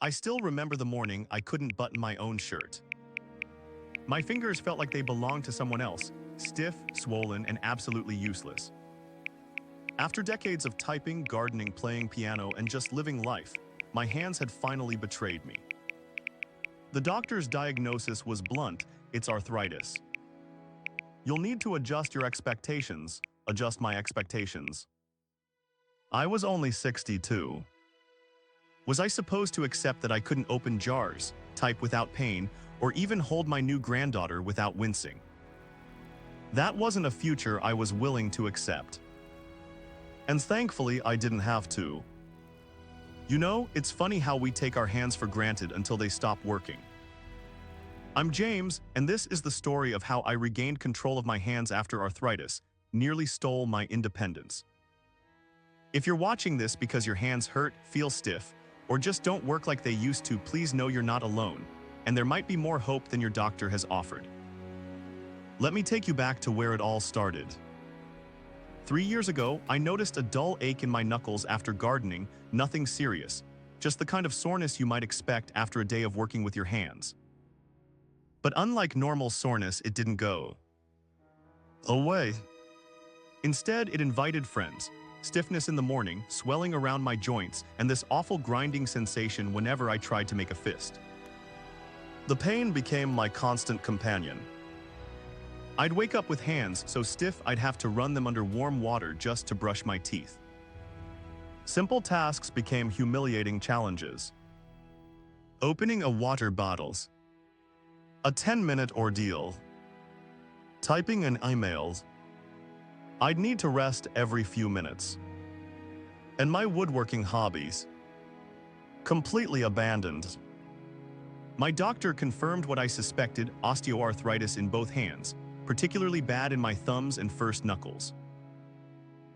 I still remember the morning I couldn't button my own shirt. My fingers felt like they belonged to someone else, stiff, swollen, and absolutely useless. After decades of typing, gardening, playing piano, and just living life, my hands had finally betrayed me. The doctor's diagnosis was blunt: it's arthritis. You'll need to adjust your expectations. Adjust my expectations. I was only 62. Was I supposed to accept that I couldn't open jars, type without pain, or even hold my new granddaughter without wincing? That wasn't a future I was willing to accept. And thankfully, I didn't have to. You know, it's funny how we take our hands for granted until they stop working. I'm James, and this is the story of how I regained control of my hands after arthritis nearly stole my independence. If you're watching this because your hands hurt, feel stiff, or just don't work like they used to, please know you're not alone, and there might be more hope than your doctor has offered. Let me take you back to where it all started. 3 years ago, I noticed a dull ache in my knuckles after gardening, nothing serious, just the kind of soreness you might expect after a day of working with your hands. But unlike normal soreness, it didn't go away. Instead, it invited friends. Stiffness in the morning, swelling around my joints, and this awful grinding sensation whenever I tried to make a fist. The pain became my constant companion. I'd wake up with hands so stiff I'd have to run them under warm water just to brush my teeth. Simple tasks became humiliating challenges. Opening a water bottle, a 10-minute ordeal. Typing an email, I'd need to rest every few minutes. And my woodworking hobbies, completely abandoned. My doctor confirmed what I suspected: osteoarthritis in both hands, particularly bad in my thumbs and first knuckles.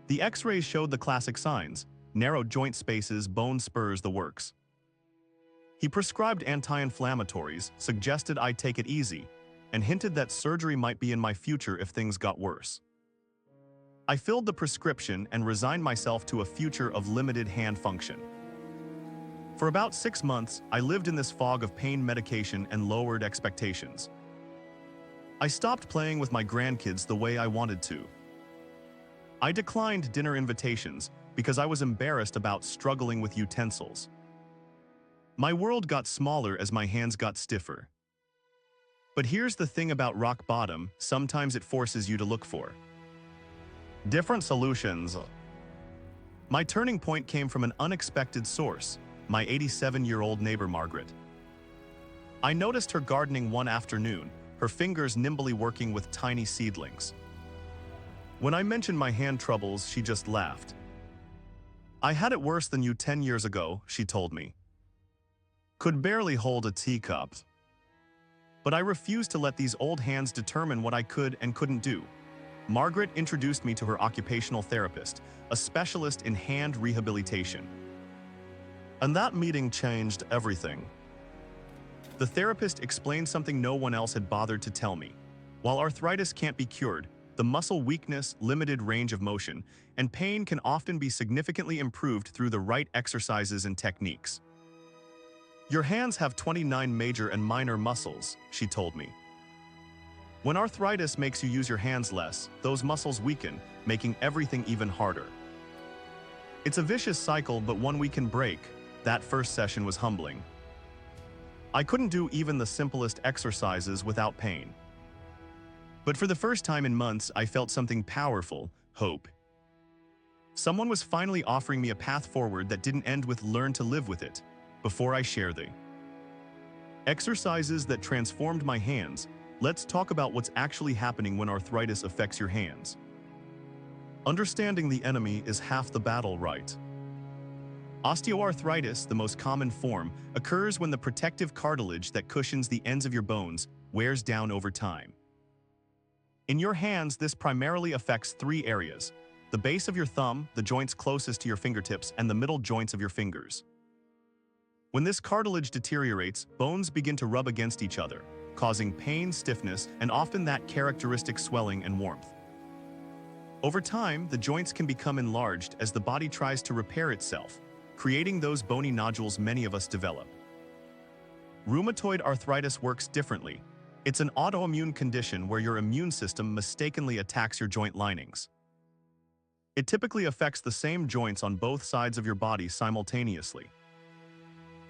The x-rays showed the classic signs: narrowed joint spaces, bone spurs, the works. He prescribed anti-inflammatories, suggested I take it easy, and hinted that surgery might be in my future if things got worse. I filled the prescription and resigned myself to a future of limited hand function. For about 6 months, I lived in this fog of pain medication and lowered expectations. I stopped playing with my grandkids the way I wanted to. I declined dinner invitations because I was embarrassed about struggling with utensils. My world got smaller as my hands got stiffer. But here's the thing about rock bottom: sometimes it forces you to look for different solutions. My turning point came from an unexpected source: my 87-year-old neighbor Margaret. I noticed her gardening one afternoon, her fingers nimbly working with tiny seedlings. When I mentioned my hand troubles, she just laughed. "I had it worse than you 10 years ago," she told me. "Could barely hold a teacup." But I refused to let these old hands determine what I could and couldn't do. Margaret introduced me to her occupational therapist, a specialist in hand rehabilitation. And that meeting changed everything. The therapist explained something no one else had bothered to tell me. While arthritis can't be cured, the muscle weakness, limited range of motion, and pain can often be significantly improved through the right exercises and techniques. "Your hands have 29 major and minor muscles," she told me. "When arthritis makes you use your hands less, those muscles weaken, making everything even harder. It's a vicious cycle, but one we can break." That first session was humbling. I couldn't do even the simplest exercises without pain. But for the first time in months, I felt something powerful: hope. Someone was finally offering me a path forward that didn't end with "learn to live with it." Before I share the exercises that transformed my hands, let's talk about what's actually happening when arthritis affects your hands. Understanding the enemy is half the battle, right? Osteoarthritis, the most common form, occurs when the protective cartilage that cushions the ends of your bones wears down over time. In your hands, this primarily affects 3 areas: the base of your thumb, the joints closest to your fingertips, and the middle joints of your fingers. When this cartilage deteriorates, bones begin to rub against each other, causing pain, stiffness, and often that characteristic swelling and warmth. Over time, the joints can become enlarged as the body tries to repair itself, creating those bony nodules many of us develop. Rheumatoid arthritis works differently. It's an autoimmune condition where your immune system mistakenly attacks your joint linings. It typically affects the same joints on both sides of your body simultaneously.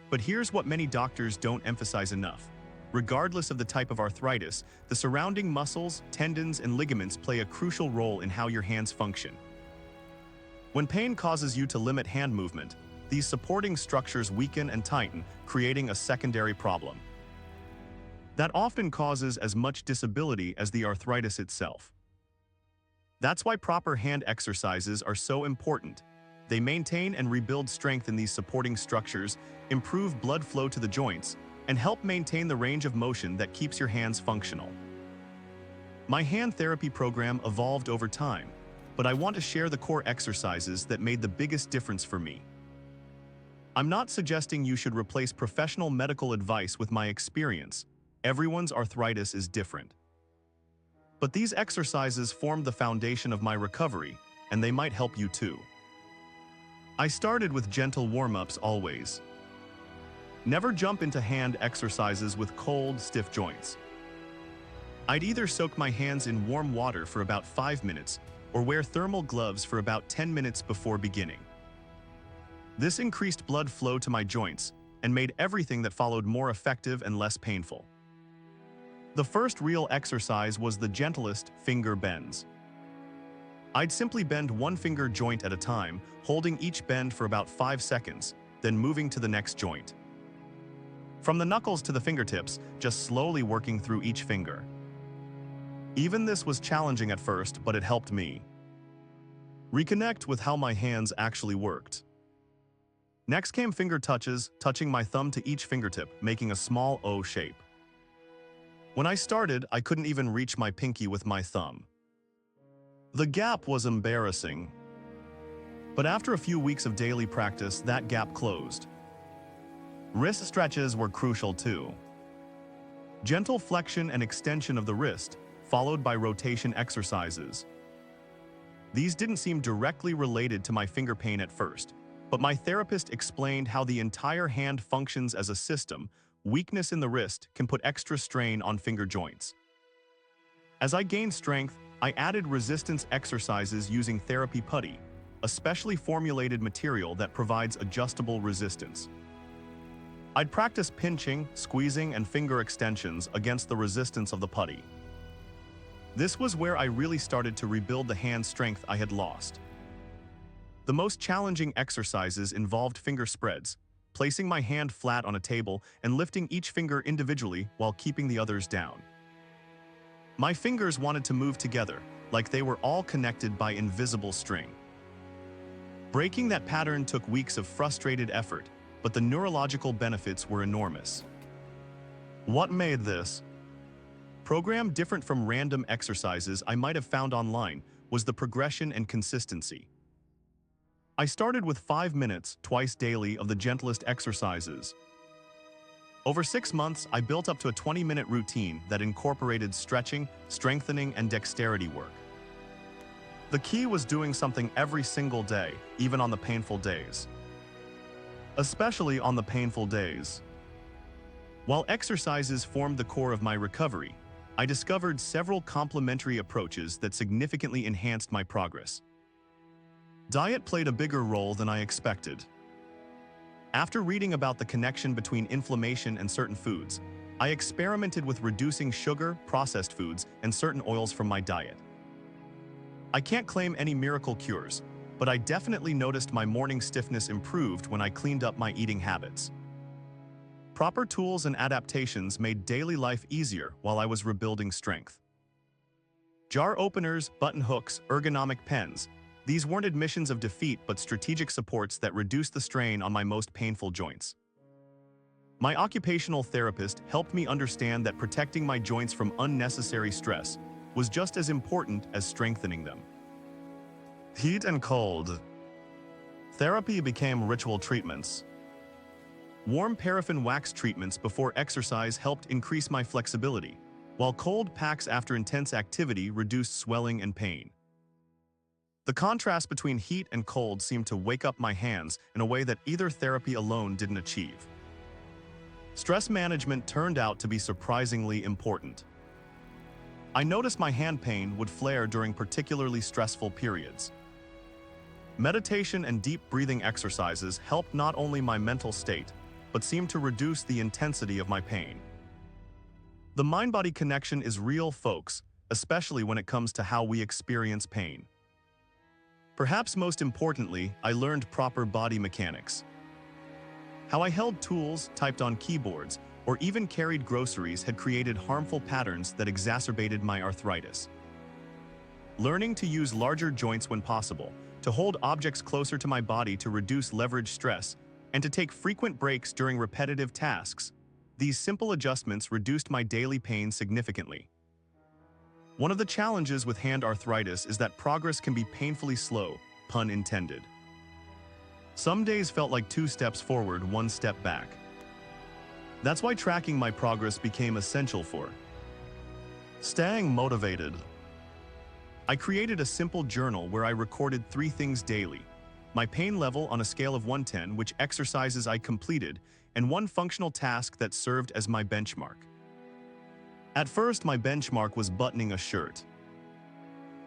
But here's what many doctors don't emphasize enough. Regardless of the type of arthritis, the surrounding muscles, tendons, and ligaments play a crucial role in how your hands function. When pain causes you to limit hand movement, these supporting structures weaken and tighten, creating a secondary problem. That often causes as much disability as the arthritis itself. That's why proper hand exercises are so important. They maintain and rebuild strength in these supporting structures, improve blood flow to the joints, and help maintain the range of motion that keeps your hands functional. My hand therapy program evolved over time, but I want to share the core exercises that made the biggest difference for me. I'm not suggesting you should replace professional medical advice with my experience. Everyone's arthritis is different. But these exercises formed the foundation of my recovery, and they might help you too. I started with gentle warm-ups always. Never jump into hand exercises with cold, stiff joints. I'd either soak my hands in warm water for about 5 minutes or wear thermal gloves for about 10 minutes before beginning. This increased blood flow to my joints and made everything that followed more effective and less painful. The first real exercise was the gentlest finger bends. I'd simply bend one finger joint at a time, holding each bend for about 5 seconds, then moving to the next joint. From the knuckles to the fingertips, just slowly working through each finger. Even this was challenging at first, but it helped me reconnect with how my hands actually worked. Next came finger touches, touching my thumb to each fingertip, making a small O shape. When I started, I couldn't even reach my pinky with my thumb. The gap was embarrassing. But after a few weeks of daily practice, that gap closed. Wrist stretches were crucial too. Gentle flexion and extension of the wrist, followed by rotation exercises. These didn't seem directly related to my finger pain at first, but my therapist explained how the entire hand functions as a system. Weakness in the wrist can put extra strain on finger joints. As I gained strength, I added resistance exercises using therapy putty, a specially formulated material that provides adjustable resistance. I'd practice pinching, squeezing, and finger extensions against the resistance of the putty. This was where I really started to rebuild the hand strength I had lost. The most challenging exercises involved finger spreads, placing my hand flat on a table and lifting each finger individually while keeping the others down. My fingers wanted to move together, like they were all connected by invisible string. Breaking that pattern took weeks of frustrated effort, but the neurological benefits were enormous. What made this program different from random exercises I might have found online was the progression and consistency. I started with 5 minutes, twice daily, of the gentlest exercises. Over 6 months, I built up to a 20-minute routine that incorporated stretching, strengthening, and dexterity work. The key was doing something every single day, even on the painful days. Especially on the painful days. While exercises formed the core of my recovery, I discovered several complementary approaches that significantly enhanced my progress. Diet played a bigger role than I expected. After reading about the connection between inflammation and certain foods, I experimented with reducing sugar, processed foods, and certain oils from my diet. I can't claim any miracle cures, but I definitely noticed my morning stiffness improved when I cleaned up my eating habits. Proper tools and adaptations made daily life easier while I was rebuilding strength. Jar openers, button hooks, ergonomic pens. These weren't admissions of defeat but strategic supports that reduced the strain on my most painful joints. My occupational therapist helped me understand that protecting my joints from unnecessary stress was just as important as strengthening them. Heat and cold. Therapy became ritual treatments. Warm paraffin wax treatments before exercise helped increase my flexibility, while cold packs after intense activity reduced swelling and pain. The contrast between heat and cold seemed to wake up my hands in a way that either therapy alone didn't achieve. Stress management turned out to be surprisingly important. I noticed my hand pain would flare during particularly stressful periods. Meditation and deep breathing exercises helped not only my mental state, but seemed to reduce the intensity of my pain. The mind-body connection is real, folks, especially when it comes to how we experience pain. Perhaps most importantly, I learned proper body mechanics. How I held tools, typed on keyboards, or even carried groceries had created harmful patterns that exacerbated my arthritis. Learning to use larger joints when possible, to hold objects closer to my body to reduce leverage stress, and to take frequent breaks during repetitive tasks, these simple adjustments reduced my daily pain significantly. One of the challenges with hand arthritis is that progress can be painfully slow, pun intended. Some days felt like 2 steps forward, 1 step back. That's why tracking my progress became essential for staying motivated. I created a simple journal where I recorded 3 things daily: my pain level on a scale of 1 to 10, which exercises I completed, and 1 functional task that served as my benchmark. At first, my benchmark was buttoning a shirt.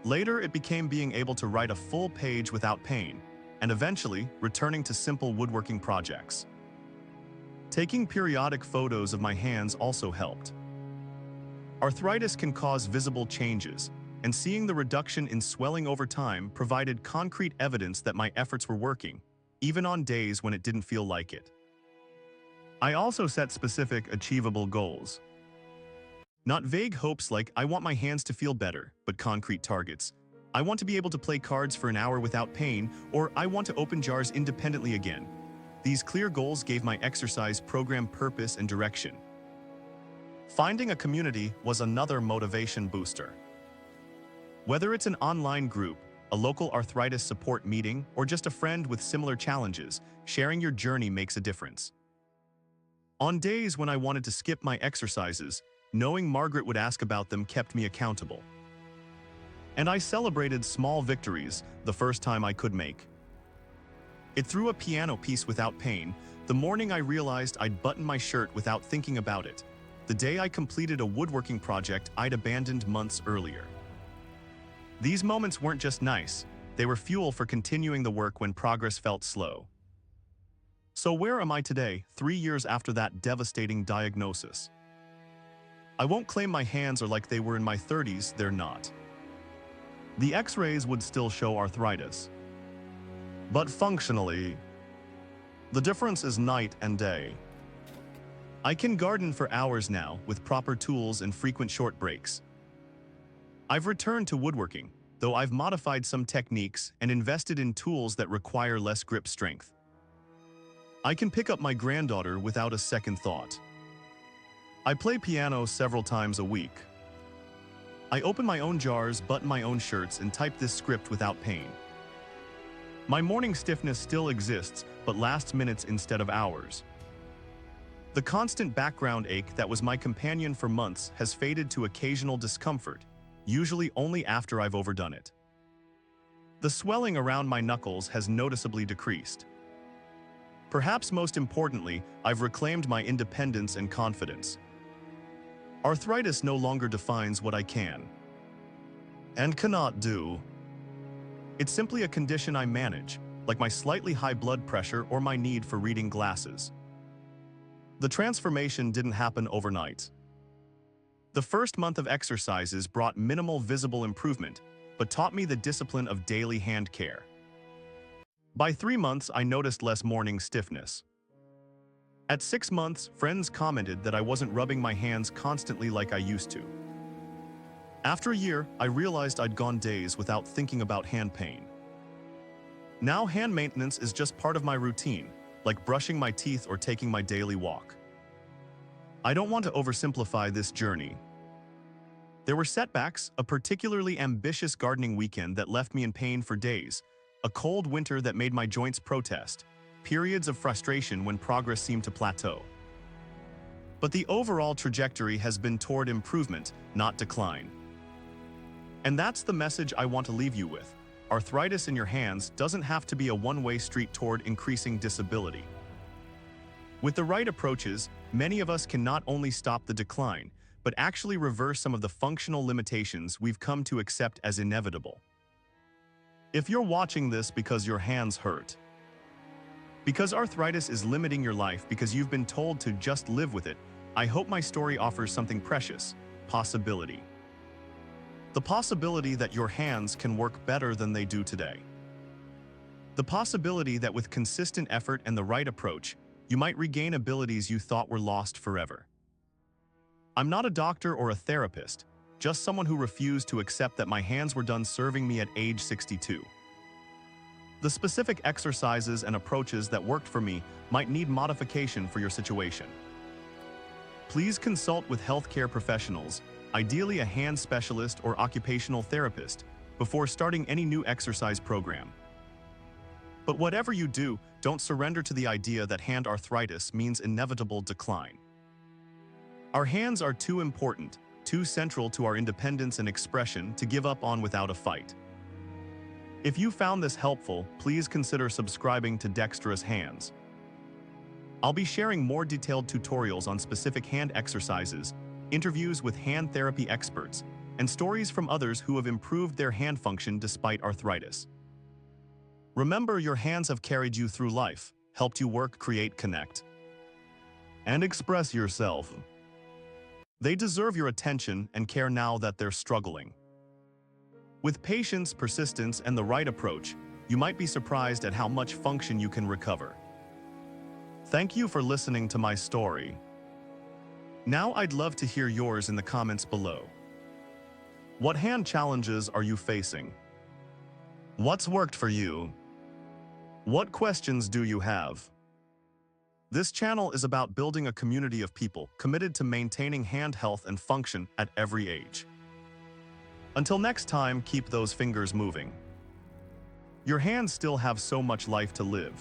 Later, it became being able to write a full page without pain, and eventually, returning to simple woodworking projects. Taking periodic photos of my hands also helped. Arthritis can cause visible changes, and seeing the reduction in swelling over time provided concrete evidence that my efforts were working, even on days when it didn't feel like it. I also set specific, achievable goals. Not vague hopes like, I want my hands to feel better, but concrete targets. I want to be able to play cards for an hour without pain, or I want to open jars independently again. These clear goals gave my exercise program purpose and direction. Finding a community was another motivation booster. Whether it's an online group, a local arthritis support meeting, or just a friend with similar challenges, sharing your journey makes a difference. On days when I wanted to skip my exercises, knowing Margaret would ask about them kept me accountable. And I celebrated small victories the first time I could make. It threw a piano piece without pain, the morning I realized I'd buttoned my shirt without thinking about it, the day I completed a woodworking project I'd abandoned months earlier. These moments weren't just nice, they were fuel for continuing the work when progress felt slow. So where am I today, 3 years after that devastating diagnosis? I won't claim my hands are like they were in my 30s, they're not. The X-rays would still show arthritis. But functionally, the difference is night and day. I can garden for hours now with proper tools and frequent short breaks. I've returned to woodworking, though I've modified some techniques and invested in tools that require less grip strength. I can pick up my granddaughter without a second thought. I play piano several times a week. I open my own jars, button my own shirts, and type this script without pain. My morning stiffness still exists, but lasts minutes instead of hours. The constant background ache that was my companion for months has faded to occasional discomfort, usually only after I've overdone it. The swelling around my knuckles has noticeably decreased. Perhaps most importantly, I've reclaimed my independence and confidence. Arthritis no longer defines what I can and cannot do. It's simply a condition I manage, like my slightly high blood pressure or my need for reading glasses. The transformation didn't happen overnight. The first month of exercises brought minimal visible improvement, but taught me the discipline of daily hand care. By 3 months, I noticed less morning stiffness. At 6 months, friends commented that I wasn't rubbing my hands constantly like I used to. After a year, I realized I'd gone days without thinking about hand pain. Now hand maintenance is just part of my routine, like brushing my teeth or taking my daily walk. I don't want to oversimplify this journey. There were setbacks, a particularly ambitious gardening weekend that left me in pain for days, a cold winter that made my joints protest, periods of frustration when progress seemed to plateau. But the overall trajectory has been toward improvement, not decline. And that's the message I want to leave you with. Arthritis in your hands doesn't have to be a one-way street toward increasing disability. With the right approaches, many of us can not only stop the decline, but actually reverse some of the functional limitations we've come to accept as inevitable. If you're watching this because your hands hurt, because arthritis is limiting your life because you've been told to just live with it, I hope my story offers something precious: possibility. The possibility that your hands can work better than they do today. The possibility that with consistent effort and the right approach, you might regain abilities you thought were lost forever. I'm not a doctor or a therapist, just someone who refused to accept that my hands were done serving me at age 62. The specific exercises and approaches that worked for me might need modification for your situation. Please consult with healthcare professionals, ideally a hand specialist or occupational therapist, before starting any new exercise program. But whatever you do, don't surrender to the idea that hand arthritis means inevitable decline. Our hands are too important, too central to our independence and expression to give up on without a fight. If you found this helpful, please consider subscribing to Dexterous Hands. I'll be sharing more detailed tutorials on specific hand exercises, interviews with hand therapy experts, and stories from others who have improved their hand function despite arthritis. Remember, your hands have carried you through life, helped you work, create, connect, and express yourself. They deserve your attention and care now that they're struggling. With patience, persistence, and the right approach, you might be surprised at how much function you can recover. Thank you for listening to my story. Now I'd love to hear yours in the comments below. What hand challenges are you facing? What's worked for you? What questions do you have? This channel is about building a community of people committed to maintaining hand health and function at every age. Until next time, keep those fingers moving. Your hands still have so much life to live.